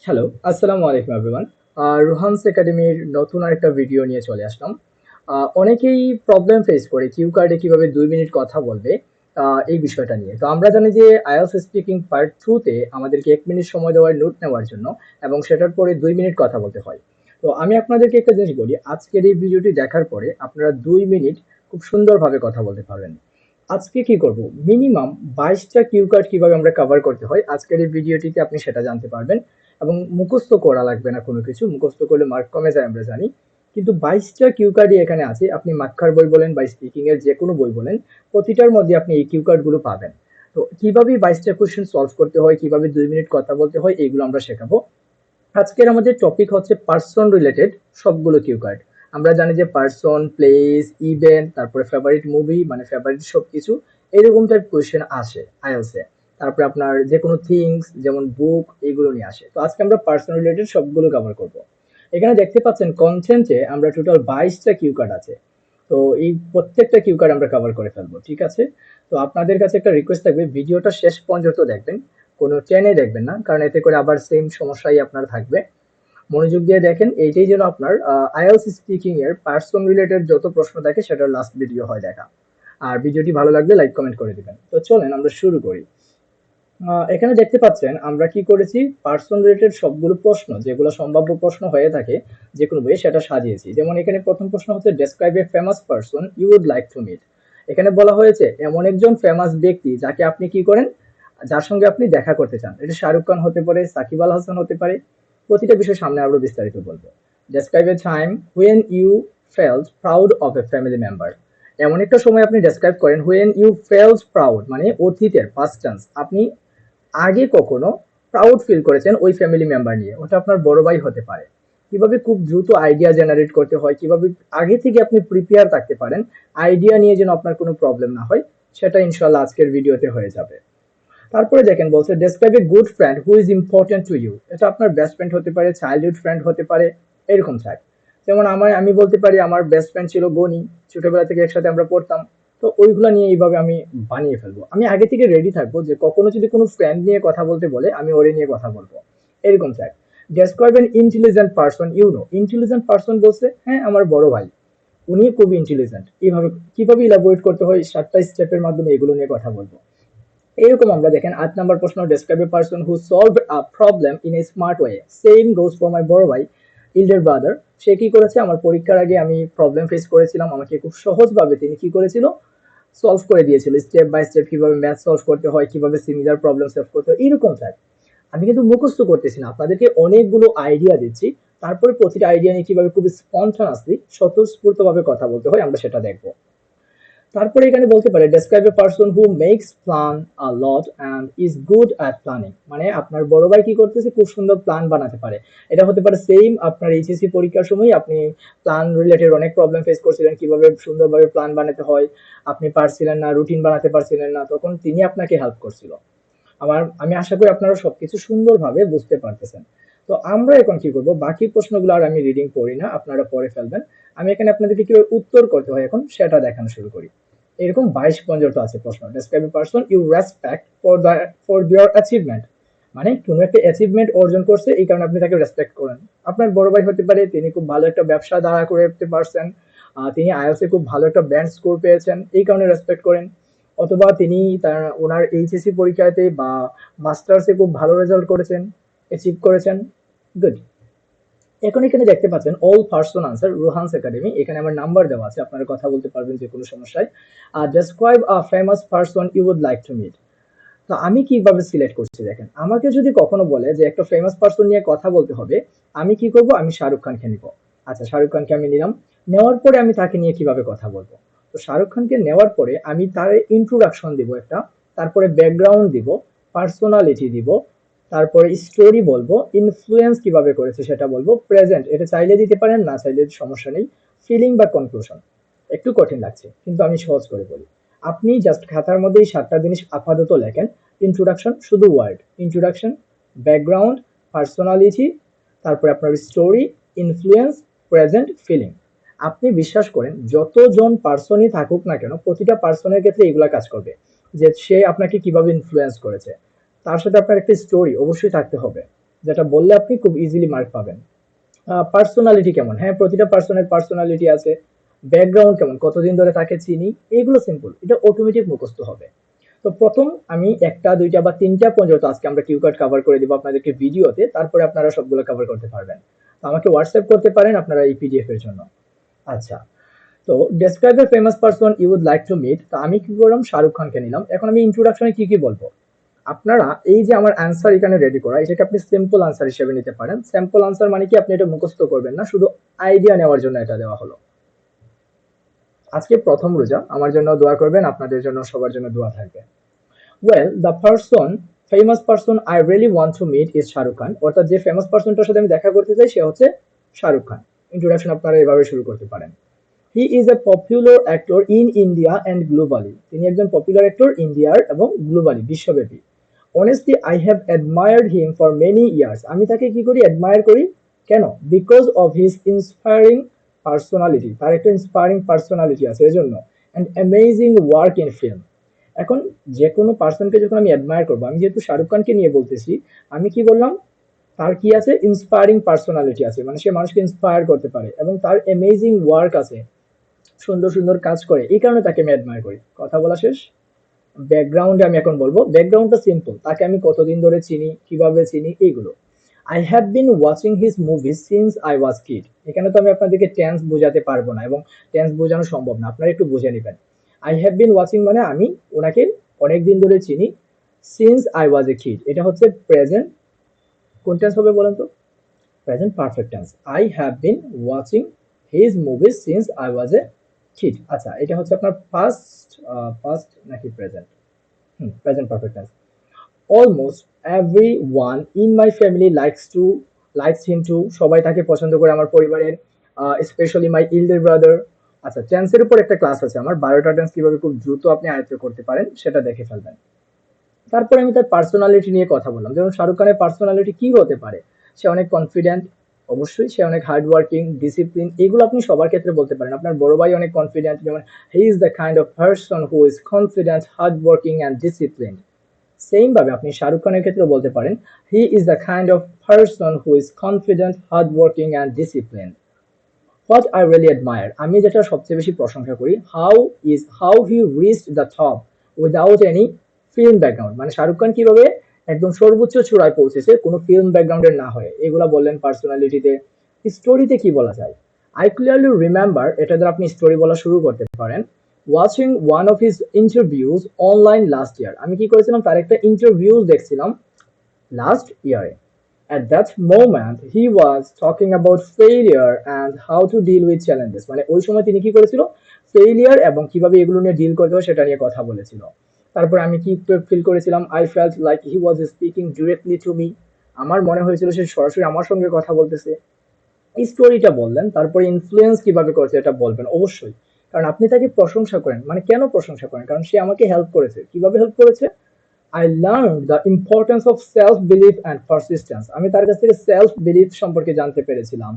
Hello, আসসালামু আলাইকুম everyone. রুহানস একাডেমির নতুন আরেকটা ভিডিও নিয়ে চলে আসলাম। অনেকেই প্রবলেম ফেস করে কিউ কার্ডে কিভাবে ২ মিনিট কথা বলবে এই বিষয়টা নিয়ে। তো আমরা জানি যে IELTS স্পিকিং পার্ট 2 তে আমাদেরকে ১ মিনিট সময় দেওয়া হয় নোট নেওয়ার জন্য এবং সেটার পরে ২ মিনিট কথা বলতে হয়। তো আমি আপনাদেরকে একটা জিনিস বলি, আজকের এই ভিডিওটি দেখার পরে আপনারা ২ মিনিট খুব সুন্দরভাবে কথা বলতে পারবেন। আজকে কি করব? মিনিমাম ২২ টা কিউ কার্ড কিভাবে আমরা কভার করতে হয়, আজকের এই ভিডিওটিতে আপনি সেটা জানতে পারবেন। এবং মুখস্থ করা লাগবে না কোনো কিছু। মুখস্থ করলে মার্ক কমে যায় আমরা জানি। কিন্তু ২২ টা কিউ কার্ডই এখানে আছে। আপনি মাক্কার বই বলেন বা স্পিকিং এর যেকোনো বই বলেন, প্রতিটার মধ্যে আপনি এই কিউ কার্ড গুলো পাবেন। তো কিভাবে ২২ টা কোয়েশ্চেন সলভ করতে হয়, কিভাবে ২ মিনিট কথা বলতে হয়, এগুলো আমরা শেখাবো। আজকের আমাদের টপিক হচ্ছে পারসন রিলেটেড সবগুলো কিউ কার্ড। আমরা জানি যে পারসন, প্লেস, ইভেন্ট, তারপরে ফেভারিট মুভি মানে ফেভারিট সবকিছু এরকম টাইপ কোয়েশ্চেন আসে আইএলটিএস এ। তারপরে আপনার যে কোনো থিংস যেমন বুক এগুলো নিয়ে আসে। তো আজকে আমরা পারসন রিলেটেড সবগুলো কভার করব। এখানে দেখতে পাচ্ছেন কনটেন্টে আমরা টোটাল ২২ টা কিউ কার্ড আছে। তো এই প্রত্যেকটা কিউ কার্ড আমরা কভার করে ফেলবো, ঠিক আছে? তো আপনাদের কাছে একটা রিকোয়েস্ট থাকবে, ভিডিওটা শেষ পর্যন্ত দেখবেন, কোনো টেনে দেখবেন না, কারণ এতে করে আবার সেম সমস্যাই আপনার থাকবে। মনোযোগ দিয়ে দেখেন, এইটাই যেন আপনার আইএলটিএস স্পিকিং এর পার্সন রিলেটেড যত প্রশ্ন থাকে সেটার লাস্ট ভিডিও হয় দেখা। আর ভিডিওটি ভালো লাগলে লাইক কমেন্ট করে দিবেন। তো চলেন আমরা শুরু করি। এখানে দেখতে পাচ্ছেন আমরা কি করেছি, পার্সন রিলেটেড সবগুলো প্রশ্ন যেগুলো সম্ভাব্য প্রশ্ন হয়ে থাকে যে কোনো বইয়ে সেটা সাজিয়েছি। যেমন এখানে প্রথম প্রশ্ন হচ্ছে describe a famous person you would like to meet. এখানে বলা হয়েছে এমন একজন ফেমাস ব্যক্তি যাকে আপনি কি করেন, যার সঙ্গে আপনি দেখা করতে চান। এটা শাহরুখ খান হতে পারে, সাকিব আল হাসান হতে পারে। প্রতিটা বিষয় সামনে আরো বিস্তারিত বলবো। Describe a time when you felt proud of a family member. এমন একটা সময় আপনি ডেসক্রাইব করেন হোয়েন ইউ ফেল্ট প্রাউড মানে অতীতের পাস্ট টেন্স, আপনি আগে কখনো প্রাউড ফিল করেছেন ওই ফ্যামিলি মেম্বার নিয়ে, ওটা আপনার বড় ভাই হতে পারে। কিভাবে খুব দ্রুত আইডিয়া জেনারেট করতে হয়, কিভাবে আগে থেকে আপনি প্রিপেয়ার থাকতে পারেন আইডিয়া নিয়ে যেন আপনার কোনো প্রবলেম না হয়, সেটা ইনশাল্লাহ আজকের ভিডিওতে হয়ে যাবে। তারপরে দেখেন বলছে describe a good friend who is important to you. এটা আপনার বেস্ট ফ্রেন্ড হতে পারে, চাইল্ডহুড ফ্রেন্ড হতে পারে, এরকম চাই। যেমন আমি বলতে পারি আমার বেস্ট ফ্রেন্ড ছিল গনি, ছোটবেলা থেকে একসাথে আমরা পড়তাম। তো ওইগুলা নিয়ে এইভাবে আমি বানিয়ে ফেলবো। আমি আগে থেকে রেডি থাকবো যে কখনো যদি কোনো ফ্রেন্ড নিয়ে কথা বলতে বলে আমি ওরে নিয়ে কথা বলবো, এরকম চাই। Describe an intelligent person you know. Intelligent person বলছে হ্যাঁ আমার বড় ভাই, উনি খুব ইন্টেলিজেন্ট। এইভাবে কিভাবে ইলাবোরেট করতে হয় 7টা স্টেপের মাধ্যমে এগুলো নিয়ে কথা বলবো। এরকম আমরা দেখেন ৮ নাম্বার প্রশ্ন describe a person who solve a problem in a smart way. Same goes for my বড় ভাই, ইল্ডার ব্রাদার। সে কি করেছে, আমার পরীক্ষার আগে আমি প্রবলেম ফেস করেছিলাম, আমাকে খুব সহজভাবে তিনি কি করেছিল, সলভ করে দিয়েছিল স্টেপ বাই স্টেপ, কিভাবে ম্যাথ সলভ করতে হয়, কিভাবে সিমিলার প্রবলেম সলভ করতে হয়, এরকম চাই। আমি কিন্তু মুখস্থ করতেছি না, আপনাদেরকে অনেকগুলো আইডিয়া দিচ্ছি। তারপরে প্রতিটা আইডিয়া নিয়ে কিভাবে খুব স্পন্টানাসলি স্বতঃস্ফূর্ত ভাবে কথা বলতে হয় আমরা সেটা দেখবো। তারপরে এখানে বলতে পারে describe a person who makes plan a lot and is good at planning. মানে আপনার বড় ভাই কি করতেছে, খুব সুন্দর প্ল্যান বানাতে পারে। এটা হতে পারে সেম আপনার এইচএসসি পরীক্ষার সময় আপনি প্ল্যান রিলেটেড অনেক প্রবলেম ফেস করছিলেন, কিভাবে সুন্দরভাবে প্ল্যান বানাতে হয়, আপনি পারছিলেন না, রুটিন বানাতে পারছিলেন না, তখন তিনি আপনাকে হেল্প করছিল। আমি আশা করি আপনারা সবকিছু সুন্দরভাবে বুঝতে পারতেছেন। তো আমরা এখন কি করব, বাকি প্রশ্নগুলো আর আমি রিডিং করি না, আপনারা পড়ে ফেলবেন। আমি এখানে আপনাদেরকে কিভাবে উত্তর করতে হয় এখন সেটা দেখানো শুরু করি। এরকম ২২ পর্যন্ত আছে প্রশ্ন। Describe a person you respect for their achievement. মানে কোনো একটা অ্যাচিভমেন্ট অর্জন করছে এই কারণে আপনি তাকে রেসপেক্ট করেন। আপনার বড় ভাই হতে পারে, তিনি খুব ভালো একটা ব্যবসা দাঁড়া করতে পারছেন, তিনি আইএলটিএস এ খুব ভালো একটা ব্যান্ড স্কোর পেয়েছেন, এই কারণে রেসপেক্ট করেন। অথবা তিনি ওনার এইচএসসি পরীক্ষাতে বা মাস্টার্সে খুব ভালো রেজাল্ট করেছেন, অ্যাচিভ করেছেন। গুড। এখন এখানে দেখতে পাচ্ছেন অল পার্সন আনসার রুহানস একাডেমি, এখানে আমার নাম্বার দেওয়া আছে, আপনারা কথা বলতে পারবেন যে কোনো সমস্যায়। Describe a famous person you would like to meet. তো আমি কিভাবে সিলেক্ট করছি দেখেন, আমাকে যদি কখনো বলে যে একটা ফেমাস পার্সন নিয়ে কথা বলতে হবে, আমি কি করব, আমি শাহরুখ খানকে নিব। আচ্ছা শাহরুখ খানকে আমি নিলাম, নেওয়ার পরে আমি তাকে নিয়ে কিভাবে কথা বলবো। তো শাহরুখ খানকে নেওয়ার পরে আমি তার ইন্ট্রোডাকশন দিব একটা, তারপরে ব্যাকগ্রাউন্ড দিব, পার্সোনালিটি দিব, তারপরে স্টোরি বলবো, ইনফ্লুয়েন্স কিভাবে করেছে সেটা বলবো, প্রেজেন্ট এটা চাইলে দিতে পারেন, না চাইলে সমস্যা নেই, ফিলিং বা কনক্লুশন। একটু কঠিন লাগছে কিন্তু আমি সহজ করে বলি। আপনি জাস্ট খাতার মধ্যে এই 7টা জিনিস আপাতত লেখেন। ইন্ট্রোডাকশন শুধু ওয়ার্ড, ইন্ট্রোডাকশন, ব্যাকগ্রাউন্ড, পার্সোনালিটি, তারপরে আপনার স্টোরি, ইনফ্লুয়েন্স, প্রেজেন্ট, ফিলিং। আপনি বিশ্বাস করেন যতজন পার্সনই থাকুক না কেন প্রতিটা পার্সনের ক্ষেত্রে এগুলা কাজ করবে, যে সে আপনাকে কিভাবে ইনফ্লুয়েন্স করেছে। তার সাথে আপনার একটা স্টোরি অবশ্যই থাকতে হবে, যেটা বললে আপনি খুব ইজিলি মার্ক পাবেন। পার্সোনালিটি কেমন? হ্যাঁ, প্রতিটা পার্সনের পার্সোনালিটি আছে। ব্যাকগ্রাউন্ড কেমন? কতদিন ধরে তাকে চিনি? এগুলো সিম্পল। এটা অটোমেটিক মুখস্থ হবে। তো প্রথম আমি ১ টা ২ টা বা ৩ টা পর্যন্ত আজকে আমরা কিউ কার্ড কভার করে দিব আপনাদেরকে ভিডিওতে। তারপরে আপনারা সবগুলো কভার করতে পারবেন। তো আমাকে WhatsApp করতে পারেন আপনারা এই পিডিএফ এর জন্য। আচ্ছা। তো describe a famous person you would like to meet. তো আমি কি করলাম? শাহরুখ খানকে নিলাম। এখন আমি ইন্ট্রোডাকশনে কি, কি বলবো? আপনারা এই যে আমার অ্যান্সার এখানে রেডি করা, এটাকে আপনি সিম্পল আনসার হিসেবে নিতে পারেন। সিম্পল আনসার মানে কি আপনি এটা মুখস্থ করবেন না, শুধু আইডিয়া নেওয়ার জন্য এটা দেওয়া হলো। আজকে প্রথম রোজা, আমার জন্য দোয়া করবেন, আপনাদের জন্য সবার জন্য দোয়া থাকবে। Well the person famous person I really want to meet is Shahrukh Khan. অর্থাৎ যে ফেমাস পারসনটার সাথে আমি দেখা করতে চাই সে হচ্ছে শাহরুখ খান। ইন্ট্রোডাকশন আপনারা এভাবে শুরু করতে পারেন। He is a popular actor in India and globally. তিনি একজন পপুলার অ্যাক্টর ইন্ডিয়ার এবং গ্লোবালি বিশ্বব্যাপী। Honestly I have admired him for many years. আমি তাকে কি করি? অ্যাডমায়ার করি। কেন? Because of his inspiring personality. তার একটা ইন্সপায়ারিং পার্সোনালিটি আছে এজন্য। And amazing work in film. এখন যে কোনো পার্সনকে যখন আমি অ্যাডমায়ার করবো, আমি যেহেতু শাহরুখ খানকে নিয়ে বলতেছি, আমি কি বললাম? তার কি আছে? ইন্সপায়ারিং পার্সোনালিটি আছে, মানে সে মানুষকে ইন্সপায়ার করতে পারে এবং তার অ্যামেজিং ওয়ার্ক আছে, সুন্দর সুন্দর কাজ করে, এই কারণে তাকে আমি অ্যাডমায়ার করি। কথা বলা শেষ। ব্যাকগ্রাউন্ডে আমি এখন বলবো। ব্যাকগ্রাউন্ডটা সিম্পল। তাকে আমি কতদিন ধরে চিনি, কিভাবে চিনি, এইগুলো। I have been watching his movies since I was kid. এখানে তো আমি আপনাদেরকে টেন্স বোঝাতে পারবো না এবং টেন্স বোঝানো সম্ভব না, আপনারা একটু বুঝে নেবেন। আই হ্যাভ বিন ওয়াচিং মানে আমি ওনাকে অনেক দিন ধরে চিনি। Since I was a kid, এটা হচ্ছে প্রেজেন্ট। কোন টেন্স হবে বলেন তো? Present perfect tense. I have been watching his movies since I was a kid. আচ্ছা, এটা হচ্ছে আপনার পাস্ট, পাস্ট নাকি present? Present perfect tense. Almost everyone in my family likes him too. সবাই তাকে পছন্দ করে আমার পরিবারের, স্পেশালি মাই ইল্ডার ব্রাদার। আচ্ছা, টেন্সের উপর একটা ক্লাস আছে আমার, 12টা টেন্স কিভাবে খুব দ্রুত আপনি আয়ত্ত করতে পারেন সেটা দেখে ফেলবেন। তারপরে আমি তার পার্সোনালিটি নিয়ে কথা বললাম। যেমন শাহরুখ খানের পার্সোনালিটি কি হতে পারে? সে অনেক কনফিডেন্ট, অবশ্যই সে অনেক হার্ড ওয়ার্কিং, ডিসিপ্লিন, এগুলো আপনি সবার ক্ষেত্রে বলতে পারেন। আপনার বড় ভাই অনেক কনফিডেন্ট, যেমন হি is the kind of person who is confident, hard working and discipline. Same ভাবে আপনি শাহরুখ খানের ক্ষেত্রে বলতে পারেন, he is the kind of person who is confident, hard working and discipline. What I really admire, আমি যেটা সবচেয়ে বেশি প্রশংসা করি, how he reached the top without any film background. মানে শাহরুখ খান কিভাবে একদম সর্বোচ্চ চূড়ায় পৌঁছেছে কোনো ফিল্ম ব্যাকগ্রাউন্ডের না হয়ে, এগুলা বললেন পার্সোনালিটিতে। স্টোরিতে কি বলা যায়? আই ক্লিয়ারলি রিমেম্বার, এটা দ্বারা আপনি স্টোরি বলা শুরু করতে পারেন। Watching one of his interviews online last year. আমি কি করেছিলাম? তার একটা ইন্টারভিউ দেখছিলাম লাস্ট ইয়ারে। At that moment he was talking about failure and how to deal with challenges। মানে ওই সময় তিনি কি করেছিল? ফেইলিয়ার এবং কিভাবে এগুলো নিয়ে ডিল করতে হয় সেটা নিয়ে কথা বলেছিল। তারপর আমি কি ফিল করেছিলাম? I felt like he was speaking directly to me। আমার মনে হয়েছিল সে সরাসরি আমার সঙ্গে কথা বলতেছে। এই স্টোরিটা বললেন। তারপরে ইনফ্লুয়েন্স কিভাবে করেছে এটা বলবেন অবশ্যই। কারণ আপনি তাকে প্রশংসা করেন। মানে কেন প্রশংসা করেন? কারণ সে আমাকে হেল্প করেছে। কিভাবে হেল্প করেছে? I learned the importance of self-belief and persistence। আমি তার কাছ থেকে self belief সম্পর্কে জানতে পেরেছিলাম।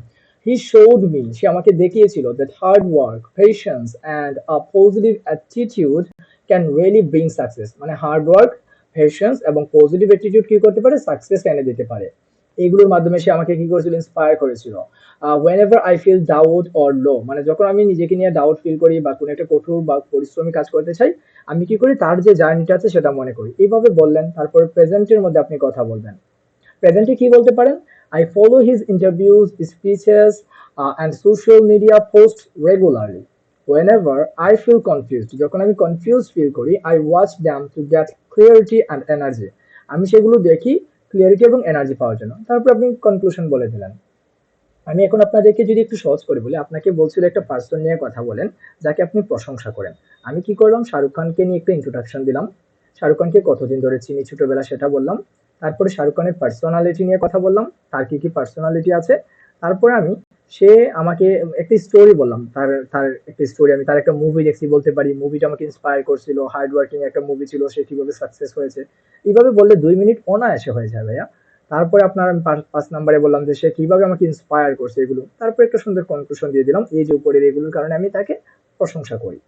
He showed me, সে আমাকে দেখিয়েছিল, that hard work, patience and a positive attitude can really bring success। মানে হার্ড ওয়ার্ক, পেশেন্স এবং পজিটিভ অ্যাটিটিউড কি করতে পারে? সাকসেস এনে দিতে পারে। এগুলোর মাধ্যমে সে আমাকে কি করেছিল? ইন্সপায়ার করেছিল। whenever I feel doubt or low, মানে যখন আমি নিজেকে নিয়ে ডাউট ফিল করি বা কোনো একটা কঠোর বা পরিশ্রমী কাজ করতে চাই, আমি কি করি? তার যে জার্নিটা আছে সেটা মনে করি। এইভাবে বললেন। তারপরে প্রেজেন্টের মধ্যে আপনি কথা বলবেন। প্রেজেন্টে কি বলতে পারেন? I follow his interviews, speeches and social media post regularly. whenever I feel confused, যখন আমি কনফিউজ ফিল করি, I watch them to get clarity and energy। আমি সেগুলো দেখি ক্লিয়ারিটি এবং এনার্জি পাওয়ার জন্য। তারপর আপনি কনক্লুশন বলে দিলেন। আমি এখন আপনাদেরকে যদি একটু সহজ করে বলি, আপনাকে বলছিল একটা পার্সন নিয়ে কথা বলেন যাকে আপনি প্রশংসা করেন। আমি কি করলাম? শাহরুখ খানকে নিয়ে একটা ইন্ট্রোডাকশন দিলাম। শাহরুখ খানকে কতদিন ধরে চিনি, ছোটবেলা, সেটা বললাম। তারপরে শাহরুখ খানের পার্সোনালিটি নিয়ে কথা বললাম, তার কি কি পার্সোনালিটি আছে। তারপরে আমি সে আমাকে একটা স্টোরি বললাম, তার তার একটা স্টোরি, আমি তার একটা মুভি দেখছি বলতে পারি, মুভিটা আমাকে ইন্সপায়ার করছিল, হার্ড ওয়ার্কিং একটা মুভি ছিল, সে কিভাবে সাকসেস হয়েছে। এইভাবে বললে 2 মিনিট অনায়াসে হয়ে যায় ভাইয়া। তারপরে আপনার আমি 5 নাম্বারে বললাম যে সে কিভাবে আমাকে ইন্সপায়ার করছে এগুলো। তারপর একটা সুন্দর কনক্লুশন দিয়ে দিলাম, এই যে উপরের এগুলোর কারণে আমি তাকে প্রশংসা করি।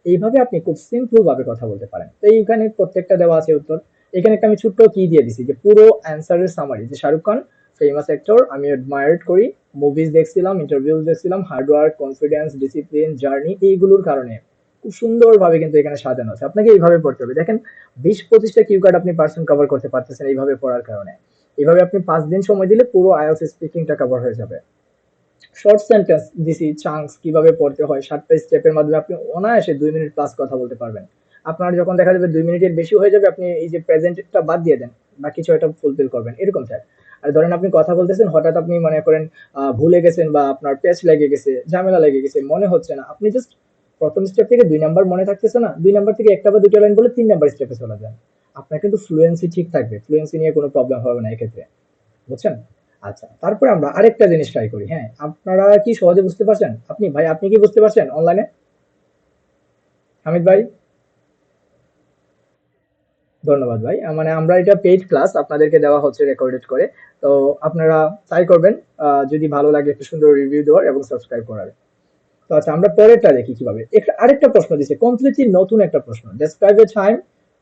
এইভাবে আপনি খুব সিম্পল ভাবে কথা বলতে পারেন। তো এইখানে প্রত্যেকটা দেওয়া আছে উত্তর। এখানে একটা আমি ছোট্ট কি দিয়ে দিছি যে পুরো অ্যান্সারের সামারি, যে শাহরুখ খান ফেমাস অ্যাক্টর, আমি অ্যাডমায়ার করি, মুভিজ দেখছিলাম, ইন্টারভিউজ দেখছিলাম, হার্ডওয়ার্ক, কনফিডেন্স, ডিসিপ্লিন, জার্নি এইগুলোর কারণে খুব সুন্দরভাবে কিন্তু এখানে সাজানো আছে। আপনাকে এইভাবে পড়তে হবে। দেখেন 20-25টা কিউ কার্ড আপনি পার্সন কভার করতে পারতেছেন এইভাবে পড়ার কারণে। এভাবে আপনি 5 দিন সময় দিলে পুরো আইএলটিএস স্পিকিংটা কভার হয়ে যাবে। শর্ট সেন্টেন্স দিছি, চাঙ্কস কিভাবে পড়তে হয়, 7টা স্টেপের মাধ্যমে আপনি অনায়াসে 2 মিনিট প্লাস কথা বলতে পারবেন। আপনার যখন দেখা যাবে 2 মিনিটের বেশি হয়ে যাবে, আপনি এই যে প্রেজেন্টটা বাদ দিয়ে দেন, বাকি ছয়টা ফুলফিল করবেন, এরকম স্যার। আর ধরেন আপনি কথা বলতেছেন, হঠাৎ আপনি মনে করেন ভুলে গেছেন বা আপনার পেচ লেগে গেছে, ঝামেলা লেগে গেছে, মনে হচ্ছে না, আপনি জাস্ট প্রথম স্টেপ থেকে 2 নাম্বার মনে থাকতেছে না, 2 নাম্বার থেকে একটা বা দুটো লাইন বলে 3 নাম্বার স্টেপে চলে যান। আপনার কিন্তু ফ্লুয়েন্সি ঠিক থাকবে, ফ্লুয়েন্সি নিয়ে কোনো প্রবলেম হবে না এক্ষেত্রে। বুঝছেন? আচ্ছা, তারপরে আমরা আরেকটা জিনিস ট্রাই করি। হ্যাঁ, আপনারা কি সহজে বুঝতে পারছেন? আপনি কি বুঝতে পারছেন অনলাইনে? হামিদ ভাই? ধন্যবাদ ভাই। মানে আমরা এটা পেইড ক্লাস আপনাদেরকে দেওয়া হচ্ছে রেকর্ডেড করে। তো আপনারা ট্রাই করবেন, যদি ভালো লাগে একটু সুন্দর রিভিউ দেওয়ার এবং সাবস্ক্রাইব করার। তো আচ্ছা, আমরা পরেরটা দেখি কিভাবে। আরেকটা প্রশ্ন দিচ্ছে, কমপ্লিটলি নতুন একটা প্রশ্ন। Describe a time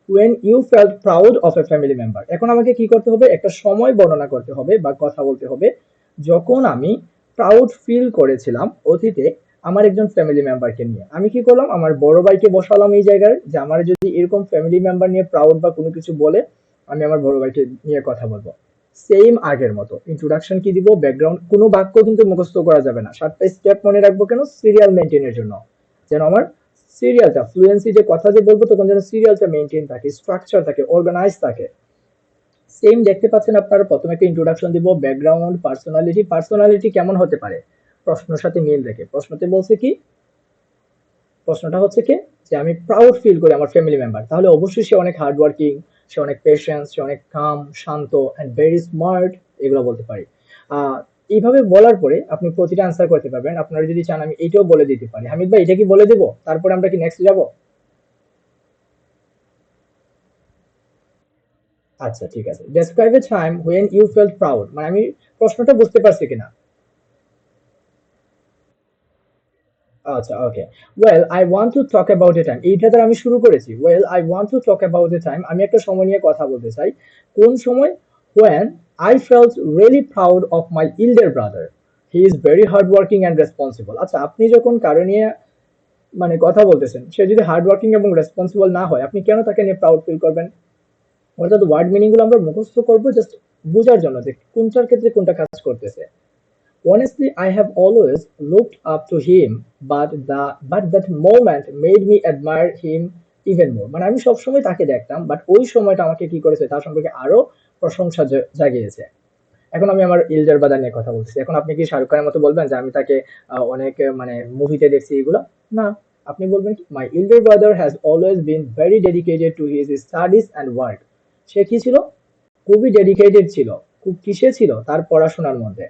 when you felt proud of a family member। এখন আমাকে কি করতে হবে? একটা সময় বর্ণনা করতে হবে বা কথা বলতে হবে যখন আমি প্রাউড ফিল করেছিলাম অতীতে আমার একজন ফ্যামিলি মেম্বারকে নিয়ে। আমি কি করলাম? আমার বড় ভাইকে বসালাম এই জায়গায়, যে আমার যদি এরকম ফ্যামিলি মেম্বার নিয়ে প্রাউড বা কোনো কিছু বলে, আমি আমার বড় ভাইকে নিয়ে কথা বলবো। সেম আগের মতো ইন্ট্রোডাকশন কি দিব, ব্যাকগ্রাউন্ড, কোনো বাক্য কিন্তু মুখস্থ করা যাবে না। 7টা স্টেপ মনে রাখবো কেন? সিরিয়াল মেনটেনের জন্য, যেন আমার সিরিয়ালটা ফ্লুয়েন্সি যে কথা যে বলবো তখন যেন সিরিয়ালটা মেনটেন থাকে, স্ট্রাকচার থাকে, অর্গানাইজ থাকে। সেম দেখতে পাচ্ছেন আপনারা, প্রথমে একটা ইন্ট্রোডাকশন দিব, ব্যাকগ্রাউন্ড, পার্সোনালিটি। পার্সোনালিটি কেমন হতে পারে? প্রশ্নের সাথে মিল রেখে। প্রশ্নতে বলছে কি? প্রশ্নটা হচ্ছে কি, যে আমি প্রাউড ফিল করি আমার ফ্যামিলি মেম্বার, তাহলে অবশ্যই সে অনেক হার্ড ওয়ার্কিং, সে অনেক পেশেন্স, সে অনেক কাম, শান্ত এন্ড ভেরি স্মার্ট, এগুলো বলতে পারি। আহ এইভাবে বলার পরে আপনি প্রতিটা আনসার করতে পারবেন। আপনারা যদি চান আমি এটাও বলে দিতে পারি। হামিদ ভাই, এটা কি বলে দেবো? তারপরে আমরা কি নেক্সট যাব? আচ্ছা, ঠিক আছে। Describe a time when you felt proud, মানে আমি প্রশ্নটা বুঝতে পারছি কিনা? আচ্ছা, okay. Well I want to talk about a time, এইটা দ্বারা আমি শুরু করেছি। Well I want to talk about a time, আমি একটা সময় নিয়ে কথা বলতে চাই। কোন সময়? When I felt really proud of my elder brother, he is very hard working and responsible. আচ্ছা, আপনি যখন কারো নিয়ে মানে কথা বলতেছেন, সে যদি হার্ড ওয়ার্কিং এবং রেসপন্সিবল না হয়, আপনি কেন তাকে নিয়ে প্রাউড ফিল করবেন? অর্থাৎ ওয়ার্ড মিনিং গুলো আমরা মুখস্থ করবো জাস্ট বোঝার জন্য, যে কোনটার ক্ষেত্রে কোনটা কাজ করতেছে। Honestly, I have always looked up to him, but that moment made me admire him even more. মানে আমি সবসময় তাকে দেখতাম, বাট ওই সময়টা আমাকে কি করেছে, তার সম্পর্কে আরো প্রশংসা জাগিয়েছে। এখন আমি আমার ইল্ডার ব্রাদার নিয়ে কথা বলছি। এখন আপনি কি শাহরুখ খানের মতো বলবেন যে আমি তাকে অনেক মানে মুভিতে দেখছি এগুলো? না, আপনি বলবেন কি, my elder brother has always been very dedicated to his studies and work. সে কি ছিল? খুবই ডেডিকেটেড ছিল। খুব কিসে ছিল? তার পড়াশোনার মধ্যে।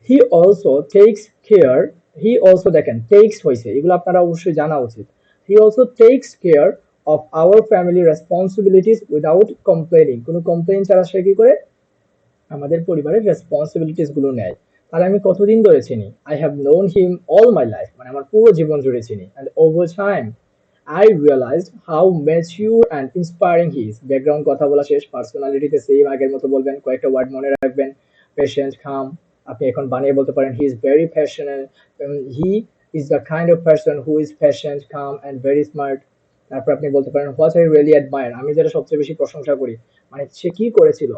He also tax care, he also দেখেন টেকস হয়েছে, এগুলো আপনারা অবশ্যই জানা উচিত। He also tax care of our family responsibilities without complaining, কোনো কমপ্লেন ছাড়া সে কি করে আমাদের পরিবারের রেসপন্সিবিলিটিস গুলো নেয়। তাহলে আমি কতদিন ধরে চিনি? I have known him all my life, মানে আমার পুরো জীবন জুড়ে চিনি। And over time I realized how mature and inspiring he is. Background কথা বলা শেষ। পার্সোনালিটিতে সেম আগের মতো বলবেন, কয়েকটা ওয়ার্ড মনে রাখবেন। পেশেন্ট, কাম, আপনি এখন বানিয়ে বলতে পারেন he is very passionate, he is the kind of person who is patient, calm and very smart. তারপর আপনি বলতে পারেন হোয়াট আই রিয়েলি অ্যাডমায়ার, আমি যেটা সবচেয়ে বেশি প্রশংসা করি, মানে সে কি করেছিল।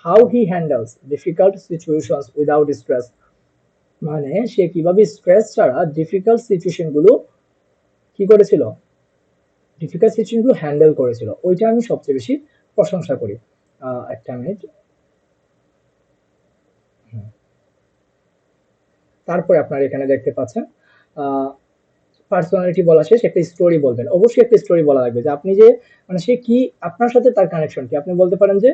How he handles difficult situations without stress, মানে সে কিভাবে স্ট্রেস ছাড়া ডিফিকাল্ট সিচুয়েশন গুলো কি করেছিল, ডিফিকাল্ট সিচুয়েশন গুলো হ্যান্ডেল করেছিল, ওইটা আমি সবচেয়ে বেশি প্রশংসা করি। একটা মিনিট। তারপরে আপনার এখানে দেখতে পাচ্ছেন পার্সোনালিটি বলা শেষ, একটা স্টোরি বলবেন। অবশ্যই একটা স্টোরি বলা লাগবে, যে আপনি যে মানে সে কি, আপনার সাথে তার কানেকশন কি। আপনি বলতে পারেন যে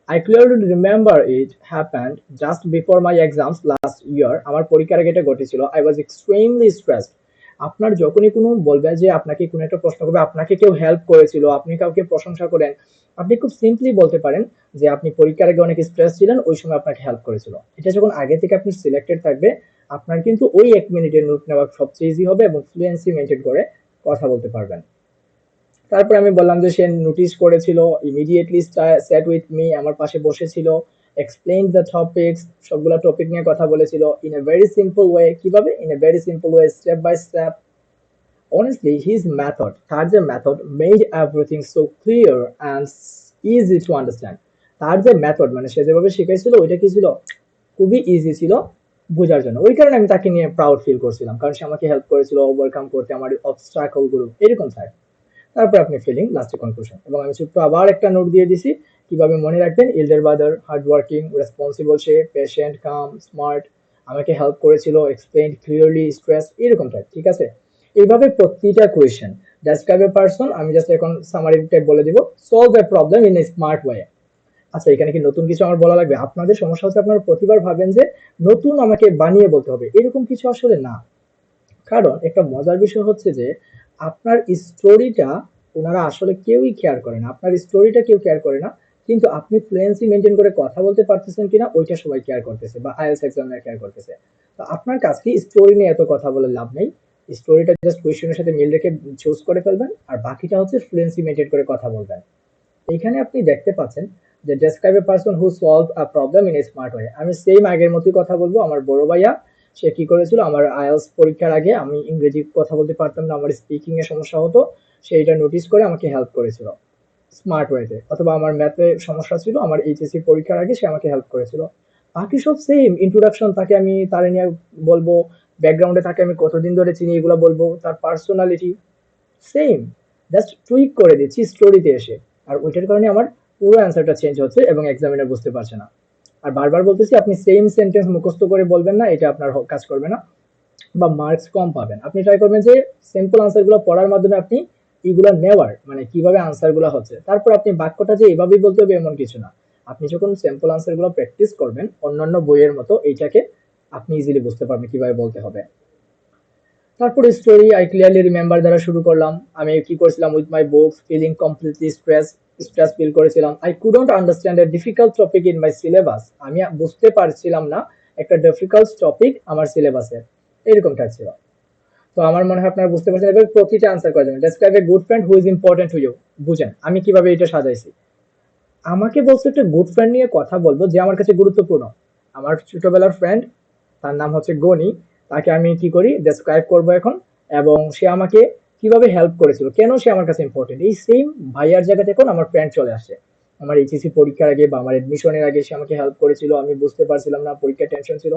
I clearly remember it happened just before my exams last year. আমার পরীক্ষার আগে এটা ঘটেছিল। I was extremely stressed. আপনার যখনই কোনো বলবে যে আপনাকে কোনো একটা প্রশ্ন করবে, আপনাকে কেউ হেল্প করেছিল, আপনি কাউকে প্রশংসা করেন, আপনি খুব সিম্পলি বলতে পারেন যে আপনি পরীক্ষার আগে অনেক স্ট্রেস ছিলেন, ওই সময় আপনাকে হেল্প করেছিল। এটা যখন আগে থেকে আপনি সিলেক্টেড থাকবে, আপনার কিন্তু ওই 1 মিনিটের নোট নেওয়া সবচেয়ে ইজি হবে এবং ফ্লুয়েন্সি মেনটেন করে কথা বলতে পারবেন। তারপরে আমি বললাম যে সে নোটিস করেছিল, ইমিডিয়েটলি স্যাট উইথ মি, আমার পাশে বসেছিল, এক্সপ্লেইন দ্য টপিকস, সবগুলা টপিক নিয়ে কথা বলেছিল in a very simple way. কিভাবে? In a very simple way, step by step. Honestly, his method, তার যে method, made everything so clear and easy to understand. তার যে মেথড মানে সে যেভাবে শিখাইছিল ওইটা কি ছিল, খুবই ইজি ছিল বোঝার জন্য। ওই কারণে আমি তাকে নিয়ে প্রাউড ফিল করছিলাম, কারণ সে আমাকে হেল্প করেছিল ওভারকাম করতে আমার অবস্ট্রাকল গুলো, এরকম থাকে। তারপর আপনি ফিলিং, লাস্টে কনক্লুশন। এবং আমি ছোট্ট আবার একটা নোট দিয়ে দিছি কিভাবে মনে রাখবেন। Elder brother, hard working, responsible, সে পেশেন্ট, কাম, স্মার্ট, আমাকে হেল্প করেছিল, এক্সপ্লেইন ক্লিয়ারলি, স্ট্রেস, এরকম টাইপ। ঠিক আছে, এইভাবে প্রতিটা কোয়েশ্চেন ডেসক্রাইব এ পারসন। আমি জাস্ট এখন সামারি টাইপ বলে দিব, solve a problem in a smart way. আচ্ছা, এখানে কি নতুন কিছু আমার বলা লাগবে? আপনাদের সমস্যা হচ্ছে আপনারা প্রতিবার ভাবেন যে নতুন আমাকে বানিয়ে বলতে হবে, এরকম কিছু আসলে না। কারণ একটা মজার বিষয় হচ্ছে যে আপনার স্টোরিটা ওনারা আসলে কেউই কেয়ার করে না, আপনার স্টোরিটা কেউ কেয়ার করে না, কিন্তু আপনি ফ্লুয়েন্সি মেনটেন করে কথা বলতে পারতেছেন কিনা ওইটা সবাই কেয়ার করতেছে, বা আইএলটিএস এক্সামিনার কেয়ার করতেছে। তো আপনার কাজ কি, স্টোরি নিয়ে এত কথা বলে লাভ নেই। স্টোরিটা জাস্ট কোয়েশ্চেনের সাথে মিল রেখে চুজ করে ফেলবেন, আর বাকিটা হচ্ছে ফ্লুয়েন্সি মেনটেন করে কথা বলবেন। এইখানে আপনি দেখতে পাচ্ছেন যে describe a person who solve a problem in a smart way. আমি সেম আগের মতোই কথা বলবো। আমার বড় ভাইয়া, সে কি করেছিল, আমার আইএলটিএস পরীক্ষার আগে আমি ইংরেজি কথা বলতে পারতাম না, আমার স্পিকিং এ সমস্যা হতো, সে এটা নোটিস করে আমাকে হেল্প করেছিল স্মার্ট ওয়েতে। অথবা আমার ম্যাথে সমস্যা ছিল, আমার এইচএসসি পরীক্ষার আগে সে আমাকে হেল্প করেছিল। বাকি সব সেম ইন্ট্রোডাকশন, তাকে আমি তারে নিয়ে বলবো, ব্যাকগ্রাউন্ডে তাকে আমি কতদিন ধরে চিনি এগুলো বলবো, তার পার্সোনালিটি সেম, জাস্ট টুইক করে দিচ্ছি স্টোরিতে এসে। আর ওইটার কারণে আমার পুরো অ্যান্সারটা চেঞ্জ হচ্ছে এবং এক্সামিনার বুঝতে পারছে না। আর বারবার বলতেছি, আপনি সেম সেন্টেন্স মুখস্থ করে বলবেন না, এটা আপনার কাজ করবে না, বা মার্কস কম পাবেন। আপনি ট্রাই করবেন যে সিম্পল আনসার গুলো পড়ার মাধ্যমে আপনি এগুলো নেওয়ার, মানে কিভাবে আনসার গুলো হচ্ছে, তারপর আপনি বাক্যটা যে এভাবেই বলতে হবে এমন কিছু না। আপনি যখন সিম্পল আনসার গুলো প্র্যাকটিস করবেন অন্যান্য বইয়ের মতো, এইটাকে আপনি ইজিলি বুঝতে পারবেন কিভাবে বলতে হবে। তারপরে স্টোরি আই ক্লিয়ারলি রিমেম্বার দ্বারা শুরু করলাম। আমি কি করছিলাম, with my books feeling completely stress feel করেছিলাম। I couldn't understand a difficult topic in my syllabus. আমি বুঝতে পারছিলাম না একটা ডিফিকাল্ট টপিক আমার সিলেবাসে, এরকমটা ছিল। তো আমার মনে হয় আপনারা বুঝতে পারছেন। এবার প্রতিটা আনসার করা যাবে। Describe a good friend who is important to you. বুঝেন আমি কিভাবে এটা সাজাইছি। আমাকে বলছে একটা গুড ফ্রেন্ড নিয়ে কথা বলবো যে আমার কাছে গুরুত্বপূর্ণ। আমার ছোটবেলার ফ্রেন্ড, তার নাম হচ্ছে গনি। তাকে আমি কি করি, ডেসক্রাইব করব এখন। এবং সে আমাকে কিভাবে হেল্প করেছিল, কেন সে আমার কাছে ইম্পর্টেন্ট। এই সেম ভাইয়ার জায়গাতে এখন আমার ফ্রেন্ড চলে আসে। আমার এইচএসসি পরীক্ষার আগে বা আমার এডমিশনের আগে সে আমাকে হেল্প করেছিল, আমি বুঝতে পারছিলাম না, পরীক্ষার টেনশন ছিল,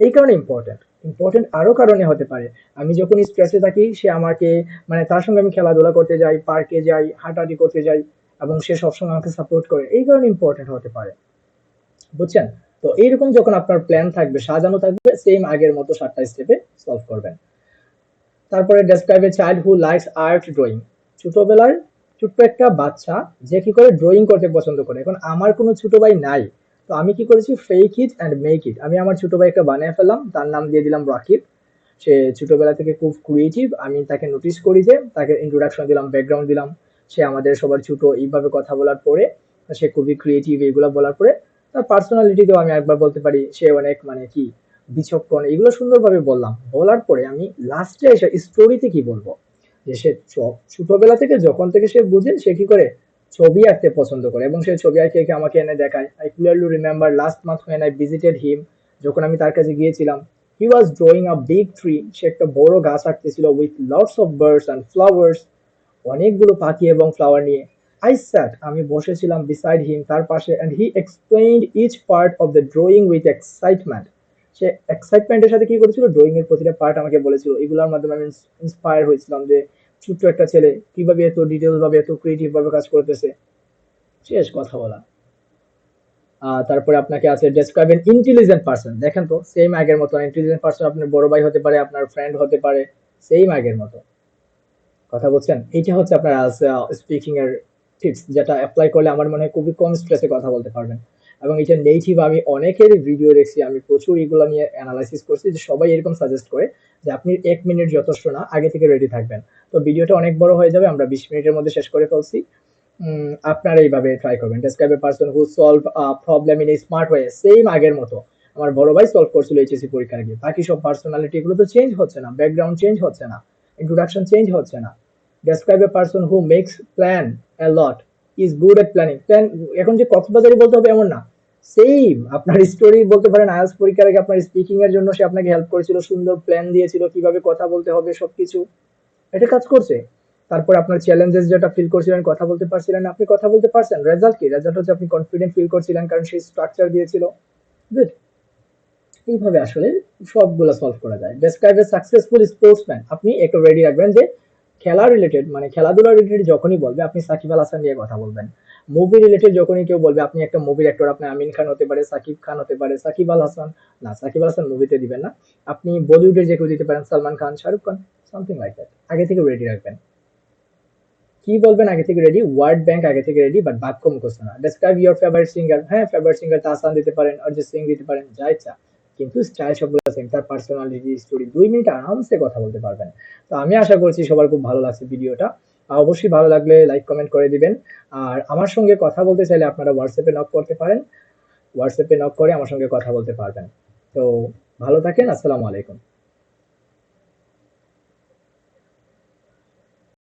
এই কারণে ইম্পর্টেন্ট। ইম্পর্টেন্ট আরো কারণে হতে পারে, আমি যখন স্ট্রেসে থাকি সে আমাকে, মানে তার সঙ্গে আমি খেলাধুলা করতে যাই, পার্কে যাই, হাঁটাহাঁটি করতে যাই, এবং সে সবসময় আমাকে সাপোর্ট করে, এই কারণে ইম্পর্টেন্ট হতে পারে। বুঝছেন? তো এইরকম যখন আপনার প্ল্যান থাকবে, সাজানো থাকবে, সেম আগের মতো 7টা স্টেপে সলভ করবেন। তারপরে describe a child who likes art drawing. ছোটবেলার ছোট্ট একটা বাচ্চা যে কি করে ড্রয়িং করতে পছন্দ করে। এখন আমার কোনো ছোট ভাই নাই, তো আমি কি করেছি, fake it and make it. আমি আমার ছোট ভাইকে বানিয়ে ফেললাম, তার নাম দিয়ে দিলাম রাকিব। সে ছোটবেলা থেকে খুব ক্রিয়েটিভ, আমি তাকে নোটিস করি, যে তাকে ইন্ট্রোডাকশন দিলাম, ব্যাকগ্রাউন্ড দিলাম, সে আমাদের সবার ছোট, এইভাবে কথা বলার পরে সে খুবই ক্রিয়েটিভ। এগুলো বলার পরে তার পার্সোনালিটিতেও আমি একবার বলতে পারি সে অনেক, মানে কি, বিচক্ষণ। এগুলো সুন্দরভাবে বললাম, বলার পরে আমি লাস্টে এসে স্টোরিতে কি বলবো, যে সে ছোটবেলা থেকে যখন থেকে সে বুঝে, সে কি করে, ছবি আঁকতে পছন্দ করে, এবং সে ছবি আঁকে এঁকে আমাকে এনে দেখায়। I clearly remember last month when I visited him, যখন আমি তার কাছে গিয়েছিলাম, he was drawing a big tree, সে একটা বড় গাছ আঁকতেছিল, with lots of birds and flowers, অনেকগুলো পাখি এবং ফ্লাওয়ার নিয়ে। I sat, আমি বসেছিলাম beside him, তার পাশে, and he explained each part of the drawing with excitement, সে এক্সাইটমেন্টের সাথে কি করেছিল, ড্রয়িং এর প্রতিটা পার্ট আমাকে বলেছিল। এগুলোর মাধ্যমে আমি ইন্সপায়ার হয়েছিলাম যে ছোট্ট একটা ছেলে কিভাবে এত ডিটেলস ভাবে, এত ক্রিয়েটিভ ভাবে কাজ করতেছে। শেষ কথা বলা। তারপরে আপনাকে আছে ডেসক্রাইব এন ইন্টেলিজেন্ট পারসন। দেখেন তো সেম আগের মতো, ইন্টেলিজেন্ট পারসন আপনার বড় ভাই হতে পারে, আপনার ফ্রেন্ড হতে পারে, সেম আগের মতো। কথা বলছেন, এইটা হচ্ছে আপনার স্পিকিং এর টিপস, যেটা অ্যাপ্লাই করলে আমার মনে হয় খুবই কম স্ট্রেসে কথা বলতে পারবেন। এবং এটা নেটিভ, আমি অনেকের ভিডিও দেখছি, আমি প্রচুর এগুলো নিয়ে অ্যানালাইসিস করছি, যে সবাই এরকম সাজেস্ট করে যে আপনি 1 মিনিট যথেষ্ট না, আগে থেকে রেডি থাকবেন। তো ভিডিওটা অনেক বড় হয়ে যাবে, আমরা 20 মিনিটের মধ্যে শেষ করে ফেলছি। আপনারা এইভাবে ট্রাই করবেন। Describe a person who solve a problem in a smart way, same আগের মতো। আমার বড় ভাই সলভ করছিল এইচএসসি পরীক্ষার আগে। বাকি সব পার্সোনালিটি এগুলো তো চেঞ্জ হচ্ছে না, ব্যাকগ্রাউন্ড চেঞ্জ হচ্ছে না, ইন্ট্রোডাকশন চেঞ্জ হচ্ছে না। Describe a person who makes plan a lot, is good at planning. Plan এখন যে কক্সবাজারে বলতে হবে এমন না, সেম আপনার স্টোরি বলতে পারেন, আইএলটিএস পরীক্ষার আগে আপনার স্পিকিং এর জন্য সে আপনাকে হেল্প করেছিল, সুন্দর প্ল্যান দিয়েছিল কিভাবে কথা বলতে হবে সবকিছু। এটা কাজ করছে। তারপর আপনার চ্যালেঞ্জেস যেটা ফিল করছিলেন, কথা বলতে পারছিলেন না, আপনি কথা বলতে পারছেন। রেজাল্ট কি? রেজাল্ট হচ্ছে আপনি কনফিডেন্ট ফিল করছিলেন কারণ সেই স্ট্রাকচার দিয়েছিল। গুড। এইভাবে আসলে সবগুলা সলভ করা যায়। ডেসক্রাইব এ সাকসেসফুল স্পোর্টসম্যান, আপনি একটু রেডি রাখবেন যে খেলা রিলেটেড মানে খেলাধুলা রিলেটেড যখনই বলবে আপনি সাকিব আল হাসান নিয়ে কথা বলবেন। মুভি রিলেটেড যখনই কেউ বলবে আপনি একটা মুভির অ্যাক্টর, আপনি আমিন খান হতে পারে, সাকিব খান হতে পারে, সাকিব আল হাসান, না সাকিব আল হাসান মুভিতে দিবেন না, আপনি বলিউডের যে কেউ দিতে পারেন, Salman Khan, Shahrukh Khan, something like that. আগে থেকে রেডি রাখবেন। কি বলবেন আগে থেকে রেডি, ওয়ার্ড ব্যাংক আগে থেকে রেডি, বাট বাক্য মুখস্থ না। ডেসক্রাইব ইউর ফেভারিট সিঙ্গার, হ্যাঁ ফেভারিট সিঙ্গার তাহসান দিতে পারেন, অরিজিৎ সিং দিতে পারেন, যা ইচ্ছা। কিন্তু স্টাইল সবগুলো সেম, তার পার্সোনালিটি স্টোরি 2 মিনিট আরামসে কথা বলতে পারবেন। তো আমি আশা করছি সবার খুব ভালো লাগছে ভিডিওটা। অবশ্যই ভালো লাগলে লাইক কমেন্ট করে দিবেন। আর আমার সঙ্গে কথা বলতে চাইলে আপনারা হোয়াটসঅ্যাপে নক করতে পারেন, হোয়াটসঅ্যাপে নক করে আমার সঙ্গে কথা বলতে পারবেন। তো ভালো থাকেন, আসসালামু আলাইকুম।